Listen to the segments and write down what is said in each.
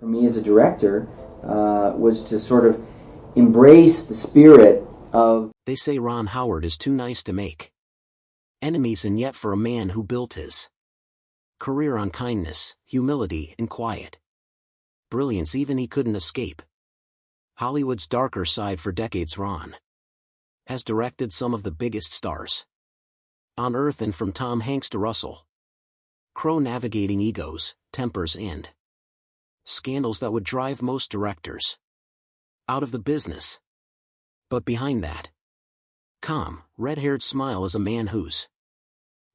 for me as a director was to sort of embrace the spirit of... They say Ron Howard is too nice to make enemies, and yet for a man who built his career on kindness, humility, and quiet brilliance, even he couldn't escape Hollywood's darker side for decades. Ron has directed some of the biggest stars on earth, and from Tom Hanks to Russell Crowe, navigating egos, tempers, and scandals that would drive most directors out of the business. But behind that calm, red-haired smile is a man who's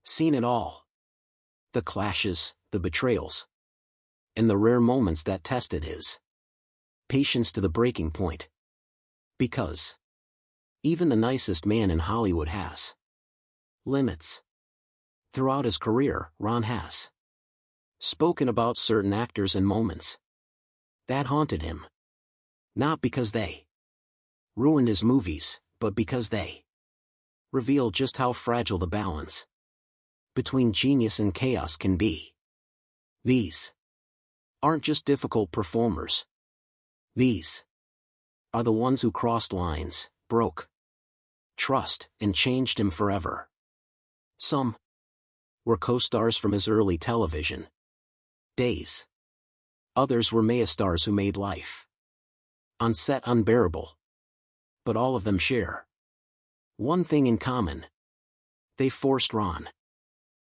seen it all. The clashes, the betrayals, and the rare moments that tested his patience to the breaking point. Because even the nicest man in Hollywood has limits. Throughout his career, Ron has spoken about certain actors and moments that haunted him. Not because they ruined his movies, but because they reveal just how fragile the balance between genius and chaos can be. These aren't just difficult performers. These are the ones who crossed lines, broke trust, and changed him forever. Some were co-stars from his early television days. Others were megastars who made life on set unbearable. But all of them share one thing in common. They forced Ron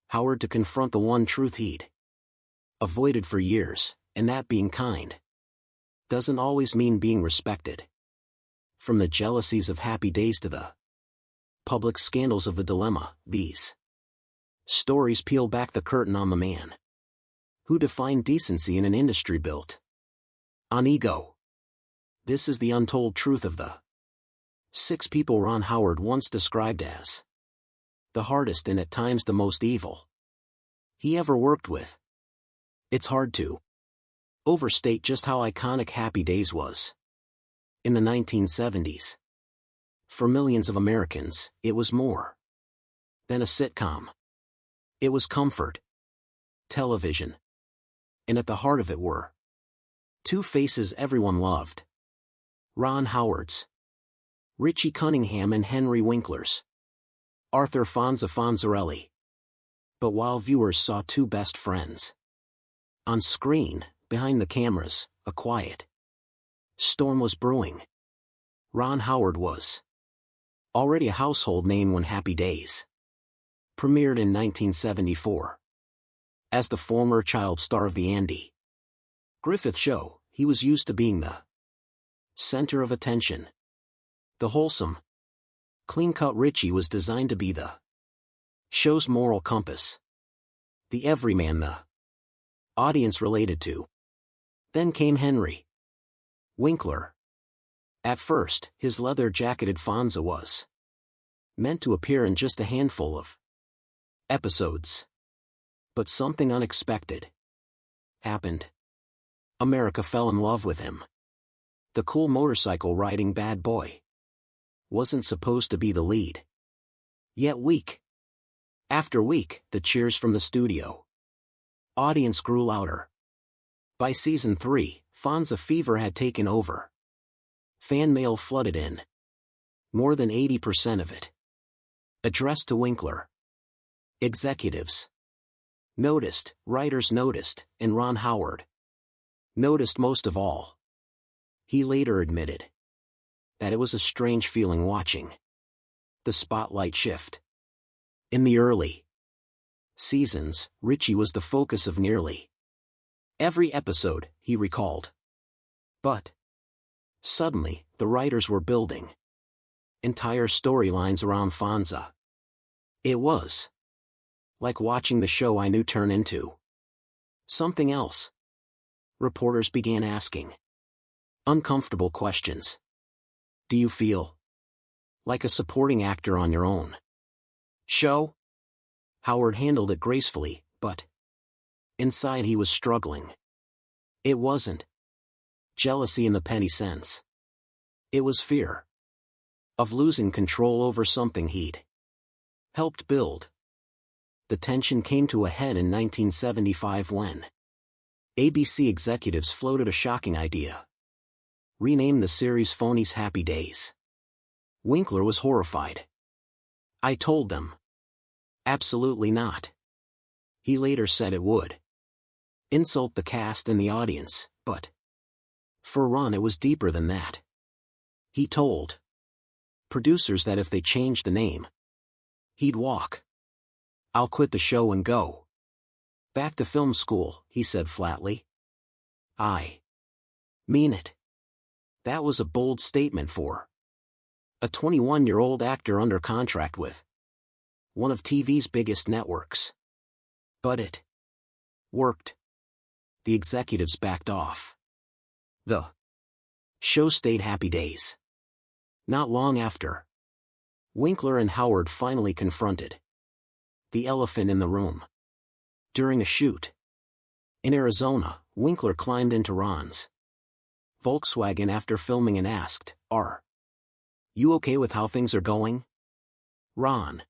Howard to confront the one truth he'd avoided for years, and that being kind doesn't always mean being respected. From the jealousies of Happy Days to the public scandals of The Dilemma, these stories peel back the curtain on the man who defined decency in an industry built on ego. This is the untold truth of the 6 people Ron Howard once described as the hardest and at times the most evil he ever worked with. It's hard to overstate just how iconic Happy Days was in the 1970s. For millions of Americans, it was more than a sitcom. It was comfort television. And at the heart of it were 2 faces everyone loved: Ron Howard's Richie Cunningham and Henry Winkler's Arthur Fonzarelli. But while viewers saw 2 best friends on screen, behind the cameras, a quiet storm was brewing. Ron Howard was already a household name when Happy Days premiered in 1974. As the former child star of the Andy Griffith Show, he was used to being the center of attention. The wholesome, clean-cut Richie was designed to be the show's moral compass, the everyman the audience related to. Then came Henry Winkler. At first, his leather-jacketed Fonza was meant to appear in just a handful of episodes. But something unexpected happened. America fell in love with him. The cool motorcycle-riding bad boy wasn't supposed to be the lead. Yet week after week, the cheers from the studio audience grew louder. By season 3, Fonza fever had taken over. Fan mail flooded in. More than 80% of it addressed to Winkler. Executives noticed, writers noticed, and Ron Howard noticed most of all. He later admitted that it was a strange feeling watching the spotlight shift. In the early seasons, Richie was the focus of nearly every episode, he recalled. But suddenly, the writers were building entire storylines around Fonza. It was like watching the show I knew turn into something else. Reporters began asking uncomfortable questions. Do you feel like a supporting actor on your own show? Howard handled it gracefully, but inside he was struggling. It wasn't jealousy in the petty sense. It was fear of losing control over something he'd helped build. The tension came to a head in 1975 when ABC executives floated a shocking idea. Rename the series Phony's Happy Days. Winkler was horrified. I told them. Absolutely not. He later said it would insult the cast and the audience, but for Ron it was deeper than that. He told producers that if they changed the name, he'd walk. I'll quit the show and go back to film school, he said flatly. I mean it. That was a bold statement for a 21-year-old actor under contract with one of TV's biggest networks. But it worked. The executives backed off. The show stayed Happy Days. Not long after, Winkler and Howard finally confronted the elephant in the room. During a shoot in Arizona, Winkler climbed into Ron's Volkswagen after filming and asked, "Are you okay with how things are going?" Ron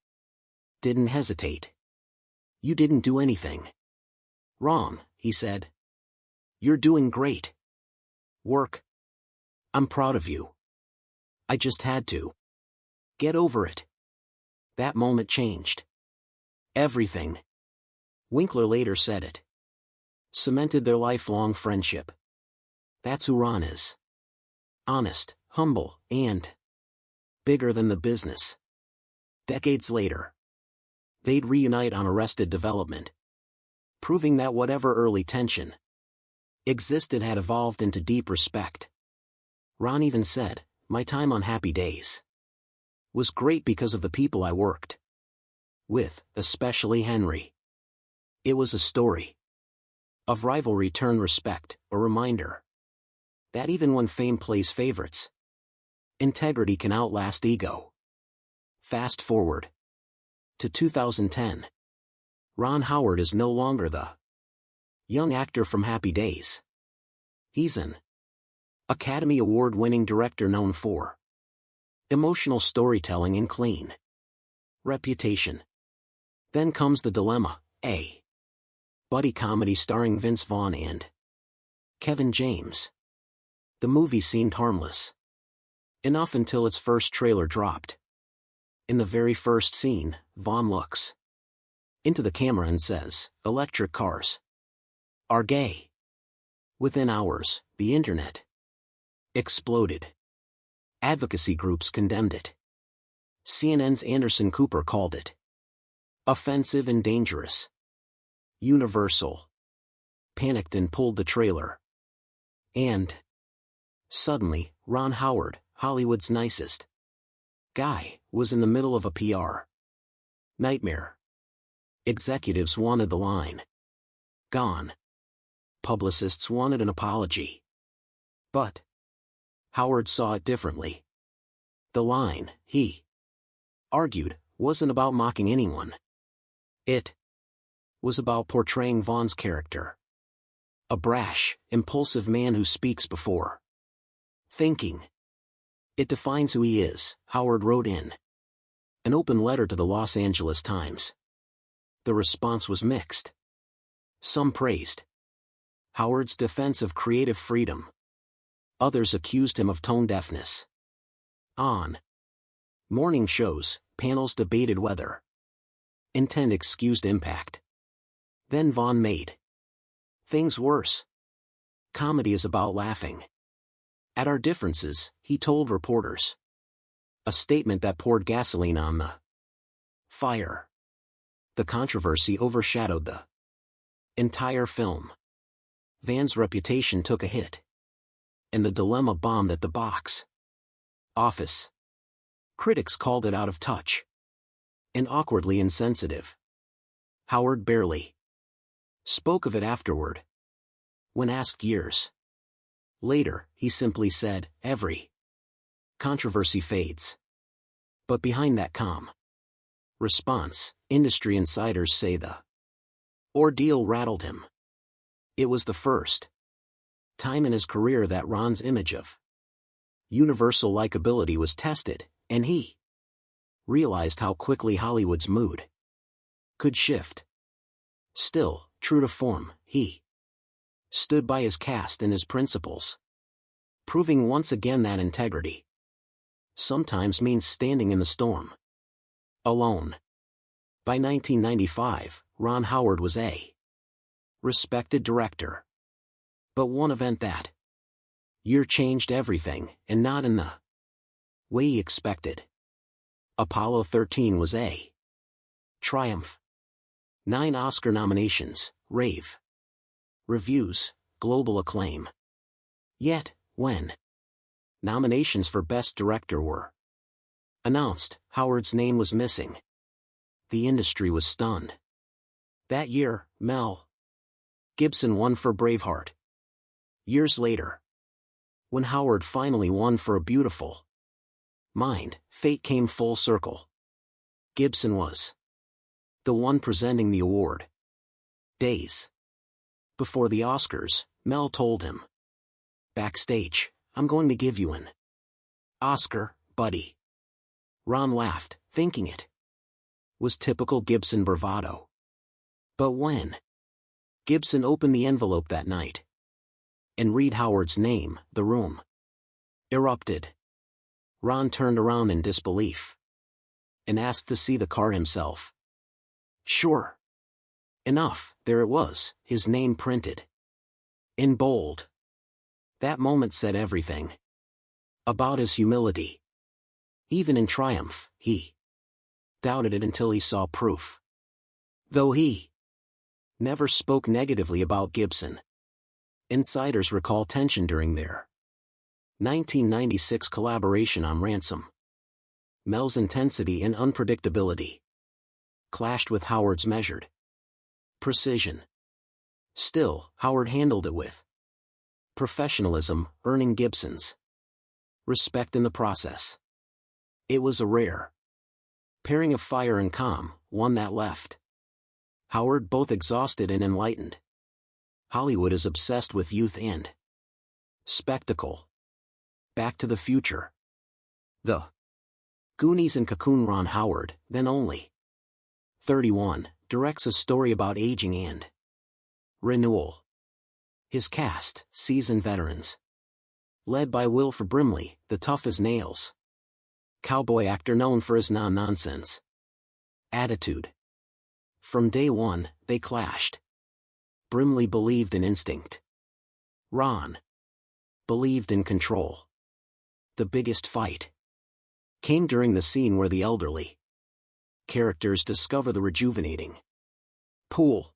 didn't hesitate. "You didn't do anything wrong," he said. "You're doing great work. I'm proud of you. I just had to get over it." That moment changed everything. Winkler later said it cemented their lifelong friendship. That's who Ron is. Honest, humble, and bigger than the business. Decades later, they'd reunite on Arrested Development, proving that whatever early tension existed had evolved into deep respect. Ron even said, "My time on Happy Days was great because of the people I worked with, especially Henry." It was a story of rivalry turned respect, a reminder that even when fame plays favorites, integrity can outlast ego. Fast forward to 2010. Ron Howard is no longer the young actor from Happy Days. He's an Academy Award-winning director known for emotional storytelling and clean reputation. Then comes The Dilemma, a buddy comedy starring Vince Vaughn and Kevin James. The movie seemed harmless enough until its first trailer dropped. In the very first scene, Vaughn looks into the camera and says, "Electric cars are gay." Within hours, the internet exploded. Advocacy groups condemned it. CNN's Anderson Cooper called it offensive and dangerous. Universal panicked and pulled the trailer. And suddenly, Ron Howard, Hollywood's nicest guy, was in the middle of a PR nightmare. Executives wanted the line gone. Publicists wanted an apology. But Howard saw it differently. The line, he argued, wasn't about mocking anyone. It was about portraying Vaughn's character. A brash, impulsive man who speaks before thinking. It defines who he is, Howard wrote in an open letter to the Los Angeles Times. The response was mixed. Some praised Howard's defense of creative freedom. Others accused him of tone deafness. On morning shows, panels debated whether intent excused impact. Then Vaughn made things worse. Comedy is about laughing at our differences, he told reporters. A statement that poured gasoline on the fire. The controversy overshadowed the entire film. Van's reputation took a hit, and The Dilemma bombed at the box office. Critics called it out of touch and awkwardly insensitive. Howard barely spoke of it afterward. When asked years later, he simply said, "Every controversy fades." But behind that calm response, industry insiders say the ordeal rattled him. It was the first time in his career that Ron's image of universal likability was tested, and he realized how quickly Hollywood's mood could shift. Still, true to form, he Stood by his cast and his principles. Proving once again that integrity sometimes means standing in the storm alone. By 1995, Ron Howard was a respected director. But one event that year changed everything, and not in the way he expected. Apollo 13 was a triumph. 9 Oscar nominations, rave reviews, global acclaim. Yet, when nominations for Best Director were announced, Howard's name was missing. The industry was stunned. That year, Mel Gibson won for Braveheart. Years later, when Howard finally won for A Beautiful Mind, fate came full circle. Gibson was the one presenting the award. Days before the Oscars, Mel told him, "Backstage, I'm going to give you an Oscar, buddy." Ron laughed, thinking it was typical Gibson bravado. But when Gibson opened the envelope that night and read Howard's name, the room erupted. Ron turned around in disbelief and asked to see the card himself. Sure enough, there it was, his name printed in bold. That moment said everything about his humility. Even in triumph, he doubted it until he saw proof. Though he never spoke negatively about Gibson, insiders recall tension during their 1996 collaboration on Ransom. Mel's intensity and unpredictability clashed with Howard's measured precision. Still, Howard handled it with professionalism, earning Gibson's respect in the process. It was a rare pairing of fire and calm, one that left Howard both exhausted and enlightened. Hollywood is obsessed with youth and spectacle. Back to the Future, The Goonies, and Cocoon. Ron Howard, then only 31, directs a story about aging and renewal. His cast, seasoned veterans, led by Wilford Brimley, the tough as nails cowboy actor known for his non-nonsense attitude. From day one, they clashed. Brimley believed in instinct. Ron believed in control. The biggest fight came during the scene where the elderly characters discover the rejuvenating pool.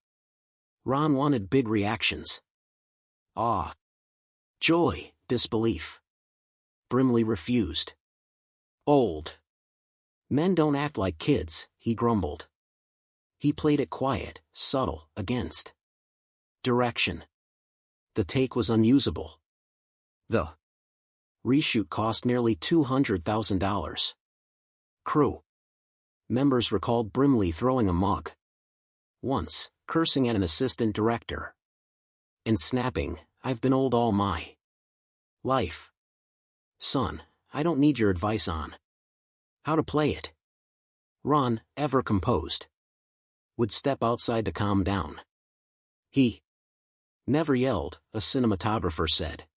Ron wanted big reactions. Awe, joy, disbelief. Brimley refused. Old men don't act like kids, he grumbled. He played it quiet, subtle, against direction. The take was unusable. The reshoot cost nearly $200,000. Crew members recalled Brimley throwing a mug once, cursing at an assistant director, and snapping, "I've been old all my life. Son, I don't need your advice on how to play it." Ron, ever composed, would step outside to calm down. He never yelled, a cinematographer said.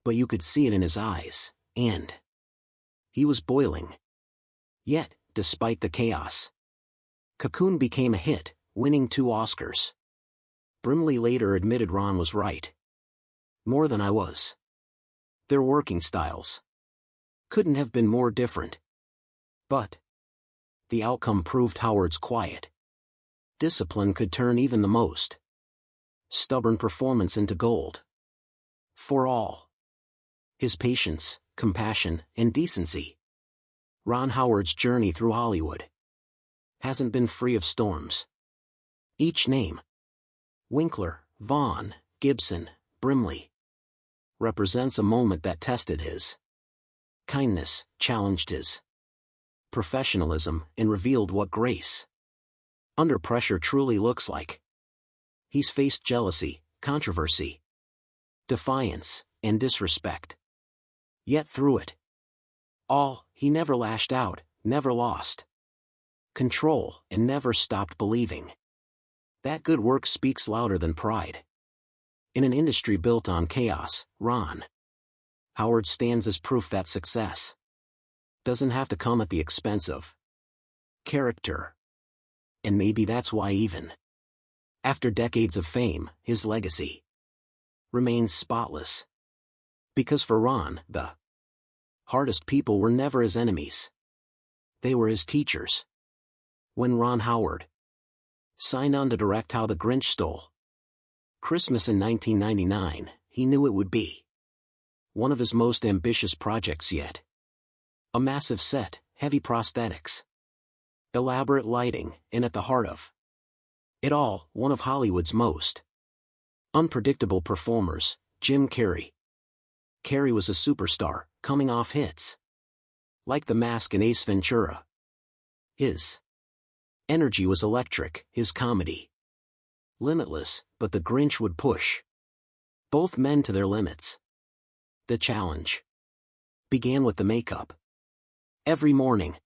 But you could see it in his eyes, and he was boiling. Yet, despite the chaos, Cocoon became a hit, winning 2 Oscars. Brimley later admitted Ron was right. More than I was. Their working styles couldn't have been more different. But the outcome proved Howard's quiet discipline could turn even the most stubborn performance into gold. For all his patience, compassion, and decency, Ron Howard's journey through Hollywood hasn't been free of storms. Each name, Winkler, Vaughn, Gibson, Brimley, represents a moment that tested his kindness, challenged his professionalism, and revealed what grace under pressure truly looks like. He's faced jealousy, controversy, defiance, and disrespect. Yet through it all, he never lashed out, never lost control, and never stopped believing that good work speaks louder than pride. In an industry built on chaos, Ron Howard stands as proof that success doesn't have to come at the expense of character. And maybe that's why even after decades of fame, his legacy remains spotless. Because for Ron, the hardest people were never his enemies. They were his teachers. When Ron Howard signed on to direct How the Grinch Stole Christmas in 1999, he knew it would be one of his most ambitious projects yet. A massive set, heavy prosthetics, elaborate lighting, and at the heart of it all, one of Hollywood's most unpredictable performers, Jim Carrey. Carrey was a superstar, coming off hits like The Mask and Ace Ventura. His energy was electric, his comedy limitless, but The Grinch would push both men to their limits. The challenge began with the makeup. Every morning,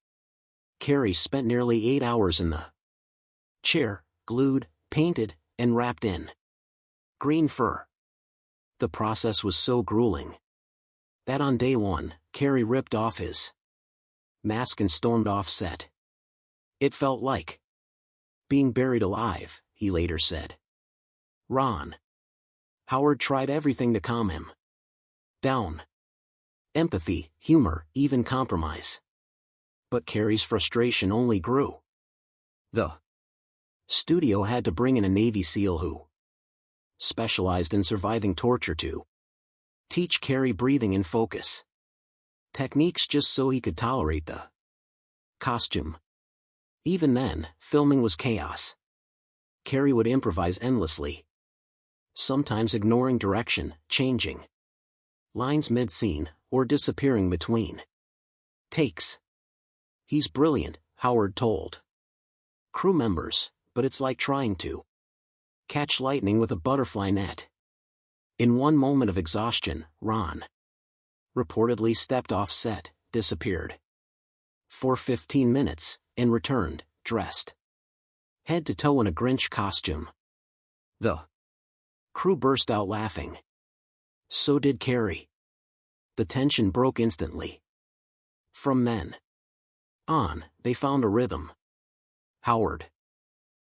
Carrey spent nearly 8 hours in the chair, glued, painted, and wrapped in green fur. The process was so grueling that on day one, Carrey ripped off his mask and stormed off set. It felt like being buried alive, he later said. Ron Howard tried everything to calm him down. Empathy, humor, even compromise. But Carrey's frustration only grew. The studio had to bring in a Navy SEAL who specialized in surviving torture to teach Carrey breathing and focus techniques just so he could tolerate the costume. Even then, filming was chaos. Carrey would improvise endlessly, sometimes ignoring direction, changing lines mid-scene, or disappearing between takes. He's brilliant, Howard told crew members, but it's like trying to catch lightning with a butterfly net. In one moment of exhaustion, Ron reportedly stepped off set, disappeared for 15 minutes, and returned, dressed head to toe in a Grinch costume. The crew burst out laughing. So did Carrey. The tension broke instantly. From then on, they found a rhythm. Howard